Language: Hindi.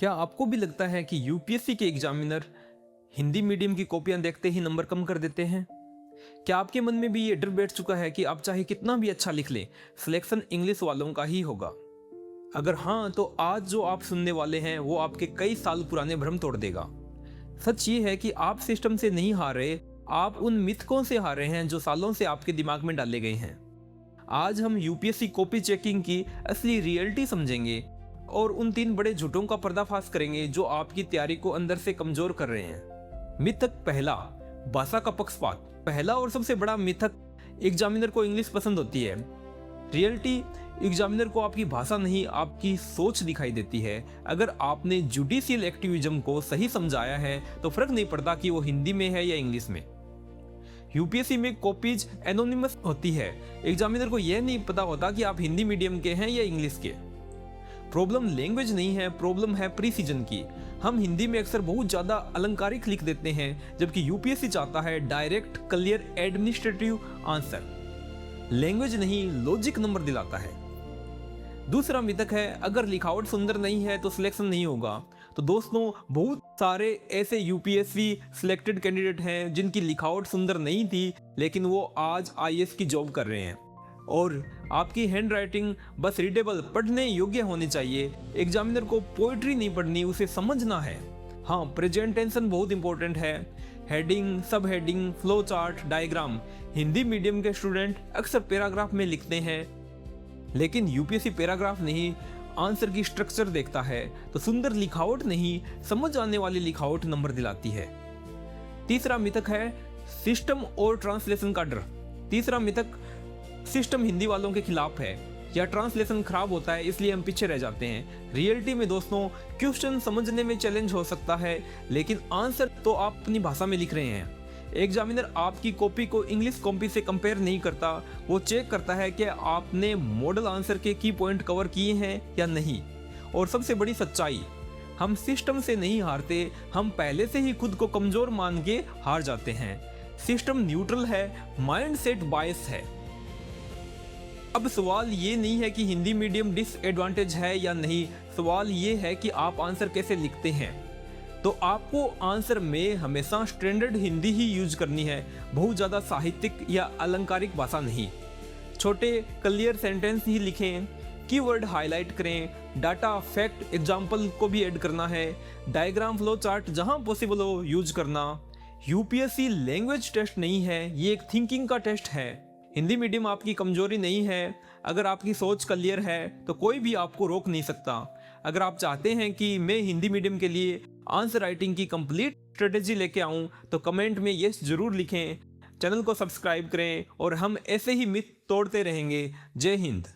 क्या आपको भी लगता है कि यूपीएससी के एग्जामिनर हिंदी मीडियम की कॉपियां देखते ही नंबर कम कर देते हैं? क्या आपके मन में भी ये डर बैठ चुका है कि आप चाहे कितना भी अच्छा लिख लें, सिलेक्शन इंग्लिश वालों का ही होगा? अगर हाँ, तो आज जो आप सुनने वाले हैं वो आपके कई साल पुराने भ्रम तोड़ देगा। सच ये है कि आप सिस्टम से नहीं हार रहे, आप उन मिथकों से हार रहे हैं जो सालों से आपके दिमाग में डाले गए हैं। आज हम यूपीएससी कॉपी चेकिंग की असली रियलिटी समझेंगे और उन 3 बड़े झूठों का पर्दाफाश करेंगे जो आपकी तैयारी को अंदर से कमजोर कर रहे हैं। मिथक पहला, भाषा का पक्षपात। पहला और सबसे बड़ा मिथक, एग्जामिनर को इंग्लिश पसंद होती है। रियलिटी, एग्जामिनर को आपकी भाषा नहीं आपकी सोच दिखाई देती है। अगर आपने जुडिशियल एक्टिविज्म को सही समझाया है तो फर्क नहीं पड़ता कि वो हिंदी में है या इंग्लिश में। यूपीएससी में कॉपीज एनोनिमस होती है। एग्जामिनर को यह नहीं पता होता कि आप हिंदी मीडियम के हैं या इंग्लिश के। प्रॉब्लम लैंग्वेज नहीं है, प्रॉब्लम है प्रीसीजन की। हम हिंदी में अक्सर बहुत ज्यादा अलंकारिक लिख देते हैं, जबकि यूपीएससी चाहता है direct, clear, administrative answer. Language नहीं, लॉजिक नंबर दिलाता है। दूसरा मिथक है, अगर लिखावट सुंदर नहीं है तो सिलेक्शन नहीं होगा। तो दोस्तों, बहुत सारे ऐसे यूपीएससी सिलेक्टेड कैंडिडेट हैं जिनकी लिखावट सुंदर नहीं थी, लेकिन वो आज आईएएस की जॉब कर रहे हैं। और आपकी हैंड राइटिंग बस रीडेबल, पढ़ने योग्य होनी चाहिए। एग्जामिनर को पोइट्री नहीं पढ़नी, उसे समझना है। हाँ, प्रेजेंटेशन बहुत इंपॉर्टेंट है। हेडिंग, सब heading, flow chart, diagram. Hindi medium के स्टूडेंट अक्सर पैराग्राफ में लिखते हैं, लेकिन यूपीएससी पैराग्राफ नहीं, आंसर की स्ट्रक्चर देखता है। तो सुंदर लिखावट नहीं, समझ आने वाली लिखावट नंबर दिलाती है। तीसरा मिथक है सिस्टम और ट्रांसलेशन का डर। तीसरा मिथक, सिस्टम हिंदी वालों के खिलाफ है या ट्रांसलेशन खराब होता है इसलिए हम पीछे रह जाते हैं। रियलिटी में दोस्तों, क्वेश्चन समझने में चैलेंज हो सकता है, लेकिन आंसर तो आप अपनी भाषा में लिख रहे हैं। एग्जामिनर आपकी कॉपी को इंग्लिश कॉपी से कंपेयर नहीं करता, वो चेक करता है कि आपने मॉडल आंसर के की पॉइंट कवर किए हैं या नहीं। और सबसे बड़ी सच्चाई, हम सिस्टम से नहीं हारते, हम पहले से ही खुद को कमजोर मान के हार जाते हैं। सिस्टम न्यूट्रल है, माइंडसेट बायस है। अब सवाल ये नहीं है कि हिंदी मीडियम डिसएडवांटेज है या नहीं, सवाल ये है कि आप आंसर कैसे लिखते हैं। तो आपको आंसर में हमेशा स्टैंडर्ड हिंदी ही यूज करनी है, बहुत ज़्यादा साहित्यिक या अलंकारिक भाषा नहीं। छोटे क्लियर सेंटेंस ही लिखें, कीवर्ड हाईलाइट करें, डाटा, फैक्ट, एग्जाम्पल को भी ऐड करना है, डायग्राम, फ्लो चार्ट जहां पॉसिबल हो यूज करना। यूपीएससी लैंग्वेज टेस्ट नहीं है, ये एक थिंकिंग का टेस्ट है। हिंदी मीडियम आपकी कमजोरी नहीं है। अगर आपकी सोच क्लियर है तो कोई भी आपको रोक नहीं सकता। अगर आप चाहते हैं कि मैं हिंदी मीडियम के लिए आंसर राइटिंग की कंप्लीट स्ट्रेटेजी लेके आऊं, तो कमेंट में यस जरूर लिखें। चैनल को सब्सक्राइब करें और हम ऐसे ही मिथ तोड़ते रहेंगे। जय हिंद।